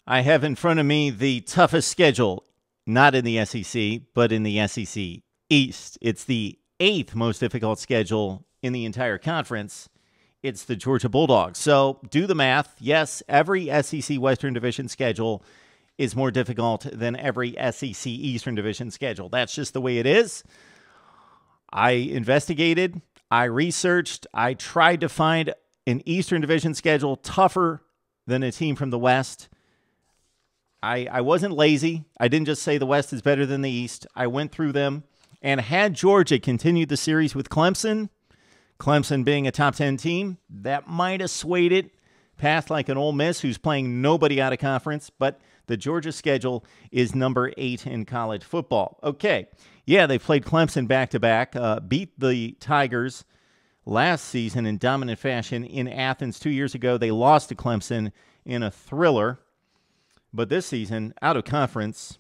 I have in front of me the toughest schedule, not in the SEC, but in the SEC East. It's the 8th most difficult schedule in the entire conference. It's the Georgia Bulldogs. So do the math. Yes, every SEC Western Division schedule is more difficult than every SEC Eastern Division schedule. That's just the way it is. I investigated, I researched, I tried to find an Eastern Division schedule tougher than a team from the West. I wasn't lazy. I didn't just say the West is better than the East. I went through them, and had Georgia continued the series with Clemson being a top 10 team, that might have swayed it past like an Ole Miss who's playing nobody out of conference, but the Georgia schedule is number 8 in college football. Okay, yeah, they played Clemson back-to-back, beat the Tigers last season in dominant fashion in Athens 2 years ago. They lost to Clemson in a thriller. But this season, out of conference,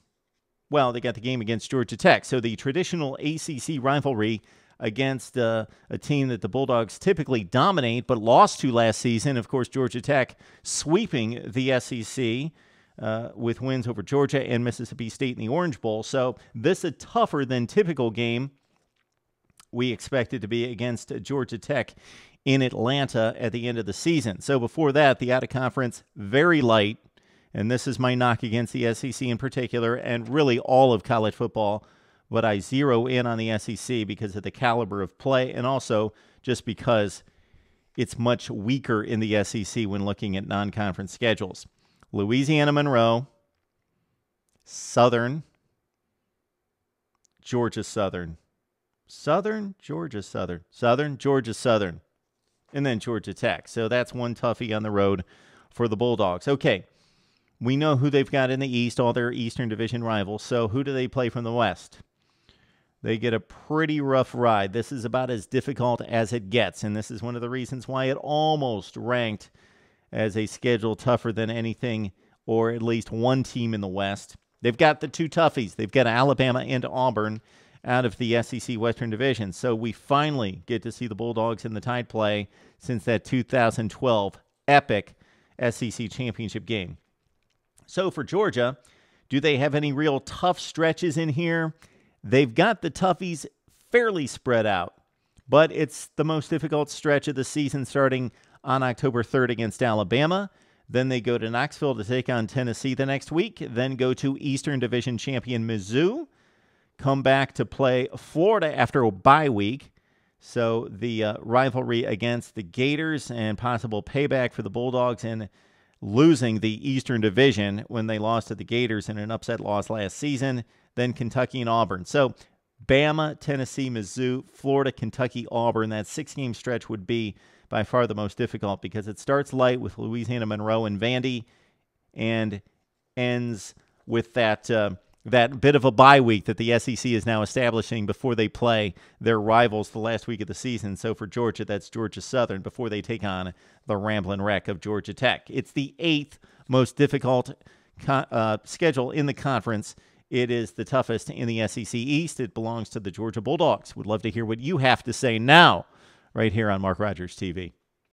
well, they got the game against Georgia Tech. So the traditional ACC rivalry against a team that the Bulldogs typically dominate but lost to last season. Of course, Georgia Tech sweeping the SEC with wins over Georgia and Mississippi State in the Orange Bowl. So this is a tougher than typical game we expected to be against Georgia Tech in Atlanta at the end of the season. So before that, the out-of-conference, very light. And this is my knock against the SEC in particular, and really all of college football. But I zero in on the SEC because of the caliber of play, and also just because it's much weaker in the SEC when looking at non-conference schedules. Louisiana Monroe, Southern, Georgia Southern, Southern, Georgia Southern, Southern, Georgia Southern, and then Georgia Tech. So that's one toughie on the road for the Bulldogs. Okay. We know who they've got in the East, all their Eastern Division rivals. So who do they play from the West? They get a pretty rough ride. This is about as difficult as it gets, and this is one of the reasons why it almost ranked as a schedule tougher than anything, or at least one team in the West. They've got the two toughies. They've got Alabama and Auburn out of the SEC Western Division. So we finally get to see the Bulldogs in the Tide play since that 2012 epic SEC championship game. So for Georgia, do they have any real tough stretches in here? They've got the toughies fairly spread out, but it's the most difficult stretch of the season starting on October 3rd against Alabama. Then they go to Knoxville to take on Tennessee the next week, then go to Eastern Division champion Mizzou, come back to play Florida after a bye week. So the rivalry against the Gators and possible payback for the Bulldogs and losing the Eastern Division when they lost to the Gators in an upset loss last season, then Kentucky and Auburn. So Bama, Tennessee, Mizzou, Florida, Kentucky, Auburn. That 6-game stretch would be by far the most difficult because it starts light with Louisiana Monroe and Vandy and ends with that bit of a bye week that the SEC is now establishing before they play their rivals the last week of the season. So for Georgia, that's Georgia Southern before they take on the Ramblin' Wreck of Georgia Tech. It's the 8th most difficult schedule in the conference. It is the toughest in the SEC East. It belongs to the Georgia Bulldogs. Would love to hear what you have to say now right here on Mark Rogers TV.